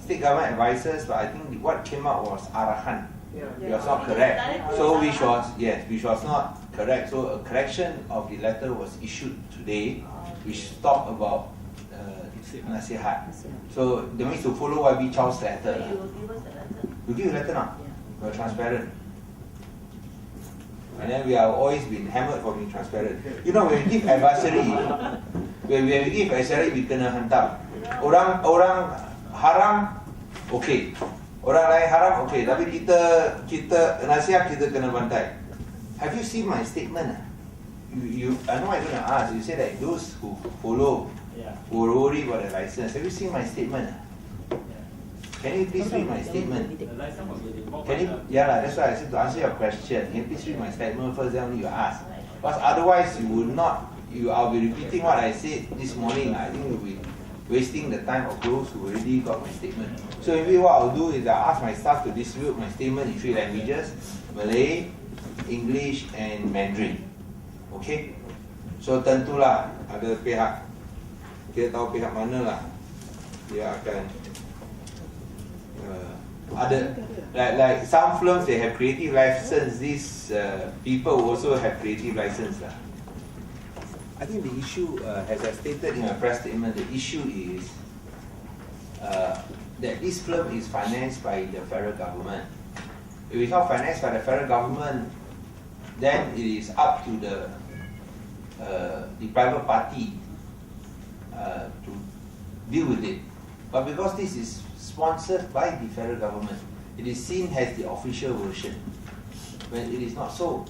state government advisors, but I think what came out was arahan. Yeah. It was not correct. So which was not correct. So a correction of the letter was issued today, which talked about Nasihat. So that means to follow YB Chow's letter. You will give us the letter? You give a letter now. Yeah. We're transparent. And then we have always been hammered for being transparent. You know, when we give advisory, we kena hantam. Orang haram, okay. Orang lain haram, okay. Tapi kita nasihat, kita kena bantai. Have you seen my statement? I know I'm going to ask. You say that those who follow, who worry about the license. Have you seen my statement? Can you please read my statement? Can you? Yeah, that's why I said to answer your question. Can you please read my statement first, then you ask. Because otherwise, you will not. I'll be repeating what I said this morning. I think you'll be wasting the time of those who already got my statement. So maybe what I'll do is I'll ask my staff to distribute my statement in 3 languages: Malay, English, and Mandarin. Okay? So tentulah ada pihak, kita tahu pihak mana lah dia akan ada like some films they have creative license. These people also have creative license lah. I think the issue, as I stated in my press statement, the issue is that this film is financed by the federal government. If it's not financed by the federal government, then it is up to the private party to deal with it. But because this is sponsored by the federal government, it is seen as the official version, when it is not so.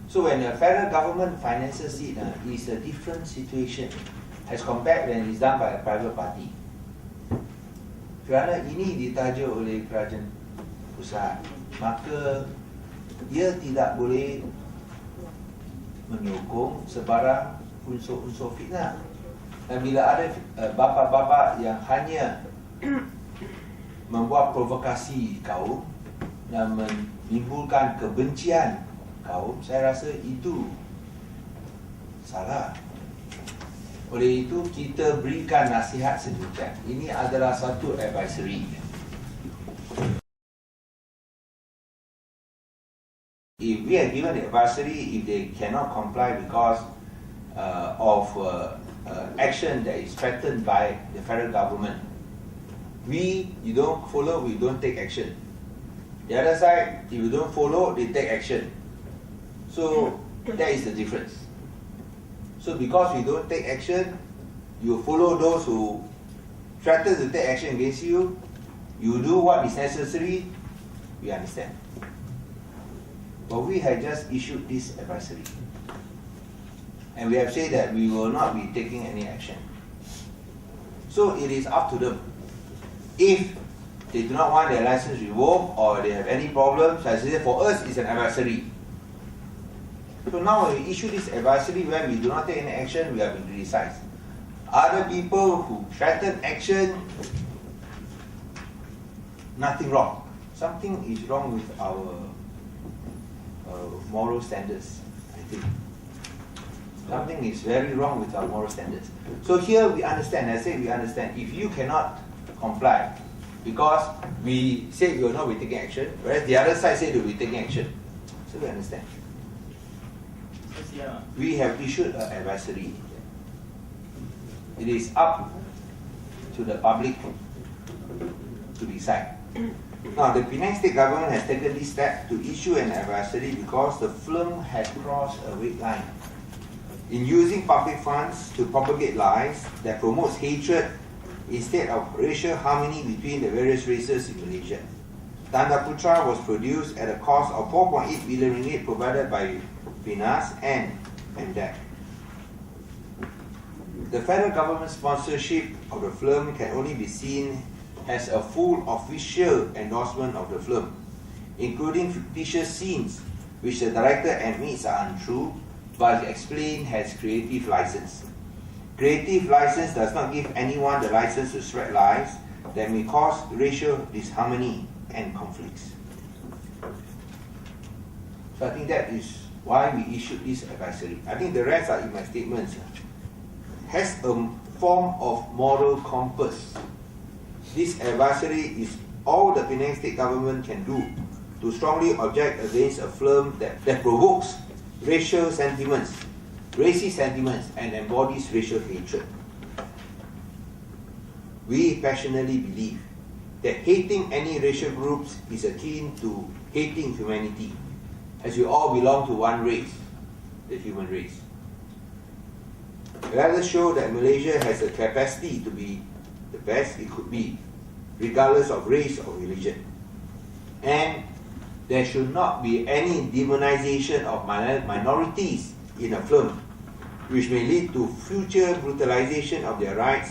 So when the federal government finances it, it's a different situation as compared when it's done by a private party. Kerana ini ditajuk oleh Krjn pusat, maka ia tidak boleh menyokong sebarang unsur-unsur fitnah. Dan bila ada bapa-bapa yang hanya membuat provokasi kaum dan menimbulkan kebencian kaum, saya rasa itu salah. Oleh itu kita berikan nasihat sedemikian. Ini adalah satu advisory. If we are given the advisory, if they cannot comply because of action that is threatened by the federal government, you don't follow, we don't take action. The other side, if you don't follow, they take action. So that is the difference. So because we don't take action, you follow those who threaten to take action against you, you do what is necessary, we understand. But we have just issued this advisory. And we have said that we will not be taking any action. So it is up to them. If they do not want their license revoked or they have any problems, as I said, for us it's an advisory. So now when we issue this advisory where we do not take any action, we have been criticized. Other people who threaten action, nothing wrong. Something is wrong with our moral standards, I think. Something is very wrong with our moral standards. So here we understand, I say we understand, if you cannot comply because we say we will not be taking action, whereas the other side said they will be taking action. So we understand. We have issued an advisory. It is up to the public to decide. Now, the Penang State Government has taken this step to issue an advisory because the film has crossed a red line in using public funds to propagate lies that promotes hatred instead of racial harmony between the various races in Malaysia. Tanda Putra was produced at a cost of 4.8 billion ringgit provided by Pinas and MDEC. The federal government sponsorship of the film can only be seen as a full official endorsement of the film, including fictitious scenes which the director admits are untrue, but explained has creative license. Creative license does not give anyone the license to spread lies that may cause racial disharmony and conflicts. So I think that is why we issued this advisory. I think the rest are in my statements. Has a form of moral compass This advisory is all the Penang State Government can do to strongly object against a film that provokes racial sentiments, racist sentiments, and embodies racial hatred. We passionately believe that hating any racial groups is akin to hating humanity, as we all belong to one race, the human race. Let us show that Malaysia has the capacity to be the best it could be, regardless of race or religion. And there should not be any demonization of minorities in a film, which may lead to future brutalization of their rights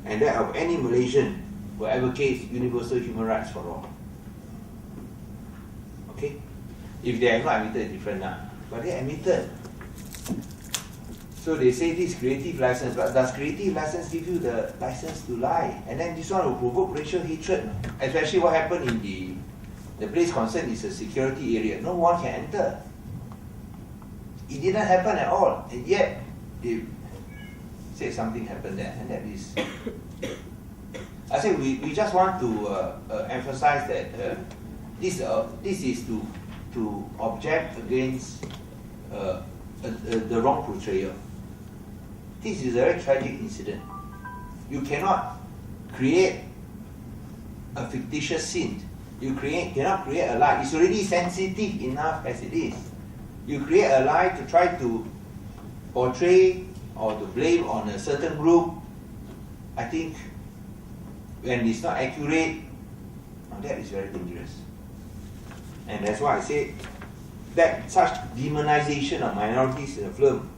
and that of any Malaysian who advocates universal human rights for all. Okay? If they have not admitted, it's different now. But they admitted. So they say this creative license, but does creative license give you the license to lie? And then this one will provoke racial hatred, especially what happened in the place concerned is a security area. No one can enter. It didn't happen at all, and yet they said something happened there, and that is. I say we just want to emphasize that this is to object against the wrong portrayal. This is a very tragic incident. You cannot create a fictitious scene. You cannot create a lie. It's already sensitive enough as it is. You create a lie to try to portray or to blame on a certain group. I think when it's not accurate, that is very dangerous. And that's why I say that such demonization of minorities in the film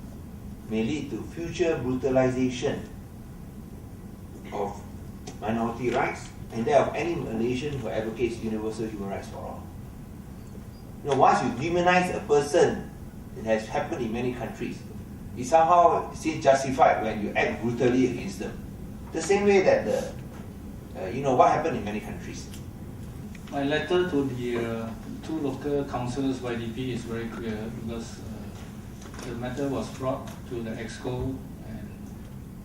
may lead to future brutalization of minority rights and that of any Malaysian who advocates universal human rights for all. You know, once you demonize a person, it has happened in many countries, it somehow seems justified when you act brutally against them. The same way that what happened in many countries. My letter to the two local councils YDP is very clear because the matter was brought to the EXCO and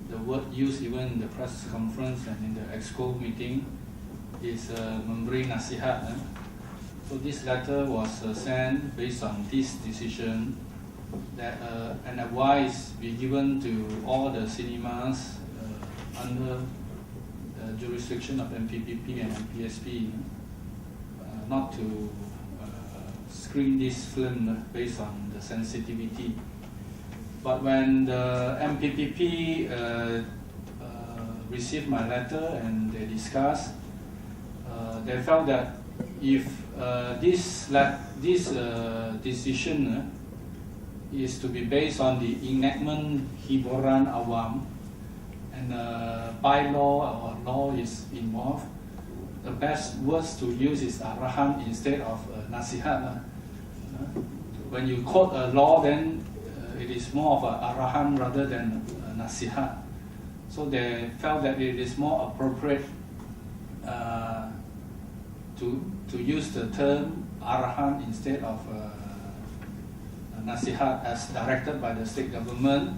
the word used even in the press conference and in the EXCO meeting is Beri Nasihat. So this letter was sent based on this decision that an advice be given to all the cinemas under the jurisdiction of MPPP and MPSP not to screen this film based on the sensitivity. But when the MPPP received my letter and they discussed, they felt that if this decision is to be based on the enactment hiburan awam and bylaw or law is involved, the best words to use is arahan instead of nasihat. When you quote a law, then it is more of a arahan rather than nasihat. So they felt that it is more appropriate to use the term arahan instead of nasihat as directed by the state government.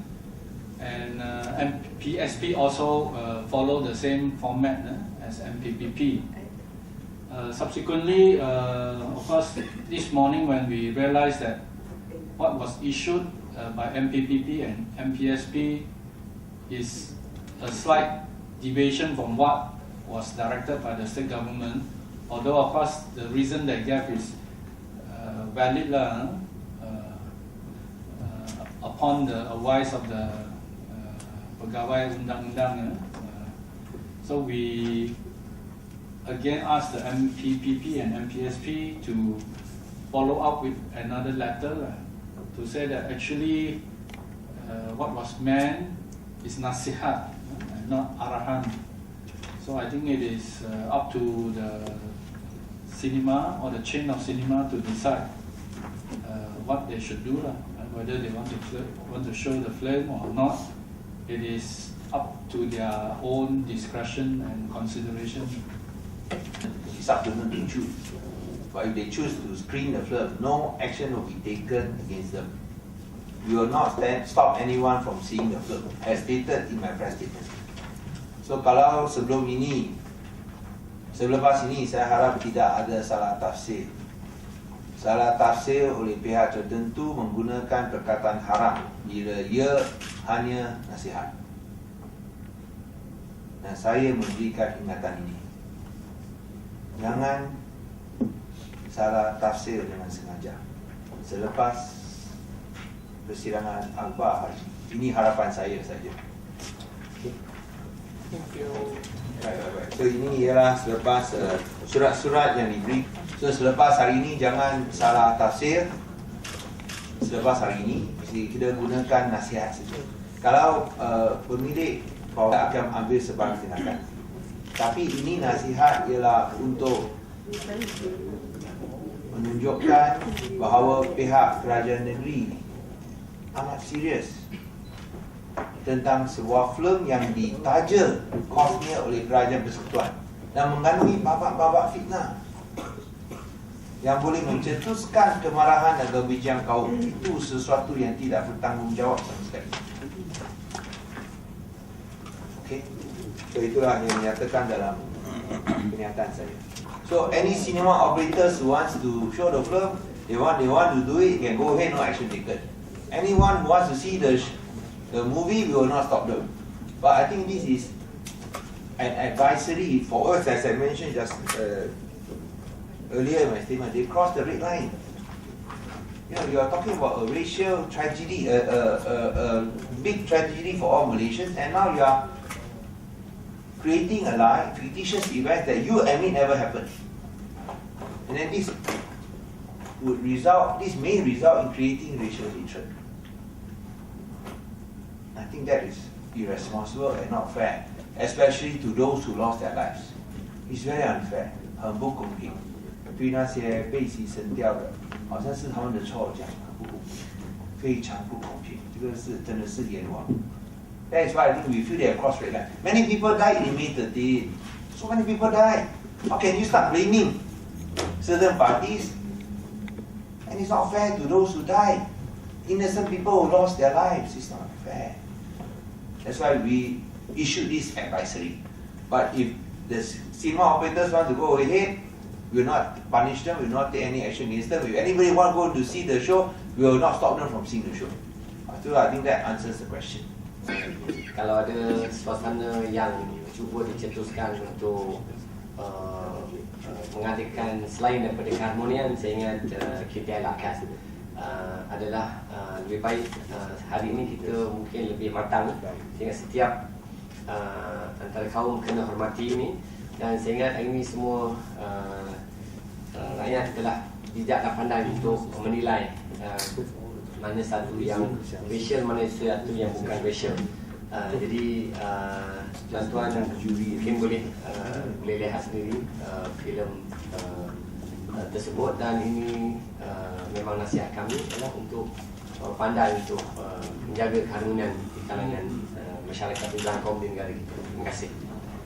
And PSP also follow the same format as MPPP. Subsequently, of course, this morning when we realized that what was issued by MPPP and MPSP is a slight deviation from what was directed by the state government, although of course the reason they gave is valid upon the advice of the Pegawai Undang-Undang. So we again asked the MPPP and MPSP to follow up with another letter to say that actually what was meant is nasihat and not arahan. So I think it is up to the cinema or the chain of cinema to decide what they should do, whether they want to show the film or not. It is up to their own discretion and consideration. It's up to them to choose. But if they choose to screen the film, no action will be taken against them. We will not stop anyone from seeing the film, as stated in my press statement. So kalau sebelum ini Selepas ini saya harap tidak ada salah tafsir. Salah tafsir oleh pihak tertentu menggunakan perkataan haram bila ia hanya nasihat. Dan saya memberikan ingatan ini. Jangan salah tafsir dengan sengaja. Selepas persidangan akbar hari ini, harapan saya saja. Thank you. Baik. So ini ialah selepas surat-surat yang diberi. So selepas hari ini jangan salah tafsir. Selepas hari ini kita gunakan nasihat saja. Kalau pemilik akan ambil sebarang tindakan. Tapi ini nasihat ialah untuk menunjukkan bahawa pihak kerajaan negeri amat serius tentang sebuah filem yang ditaja kosnya oleh Kerajaan Persekutuan dan mengandungi babak-babak fitnah yang boleh mencetuskan kemarahan dan kebencian kaum. Itu sesuatu yang tidak bertanggungjawab sama sekali. Okey, so itulah yang dinyatakan dalam pernyataan saya. So any cinema operators who wants to show the film, they want to do it, can go ahead, no action taken. Anyone who wants to see the movie, we will not stop them. But I think this is an advisory for us, as I mentioned just earlier in my statement. They crossed the red line. You know, you are talking about a racial tragedy, a big tragedy for all Malaysians, and now you are creating a lie, fictitious event that you admit never happened. And then this may result in creating racial hatred. I think that is irresponsible and not fair, especially to those who lost their lives. It's very unfair, 很不公平。对那些被牺牲掉的，好像是他们的错，这样很不公平，非常不公平。这个是真的是冤枉。That is why I think we feel they have crossed red line. Many people died in May 13. So many people died. How can you start blaming certain parties? And it's not fair to those who died. Innocent people who lost their lives. It's not fair. That's why we issued this advisory. But if the cinema operators want to go ahead, we will not punish them, we will not take any action against them. If anybody want to go to see the show, we will not stop them from seeing the show. So I think that answers the question. Kalau ada suasana yang cuba dicetuskan untuk mengadakan selain daripada keharmonian, saya ingat kita elakkan adalah lebih baik hari ini kita mungkin lebih matang sehingga setiap antara kaum kena hormati ini. Dan saya ingat hari ini semua rakyat telah bijaklah pandai untuk menilai mana satu yang racial, mana satu yang bukan racial. Jadi tuan-tuan mungkin boleh lihat sendiri filem tersebut, dan ini memang nasihat kami adalah untuk pandai untuk menjaga keharmonian di kalangan masyarakat di dalam kaum di negara kita. Terima kasih.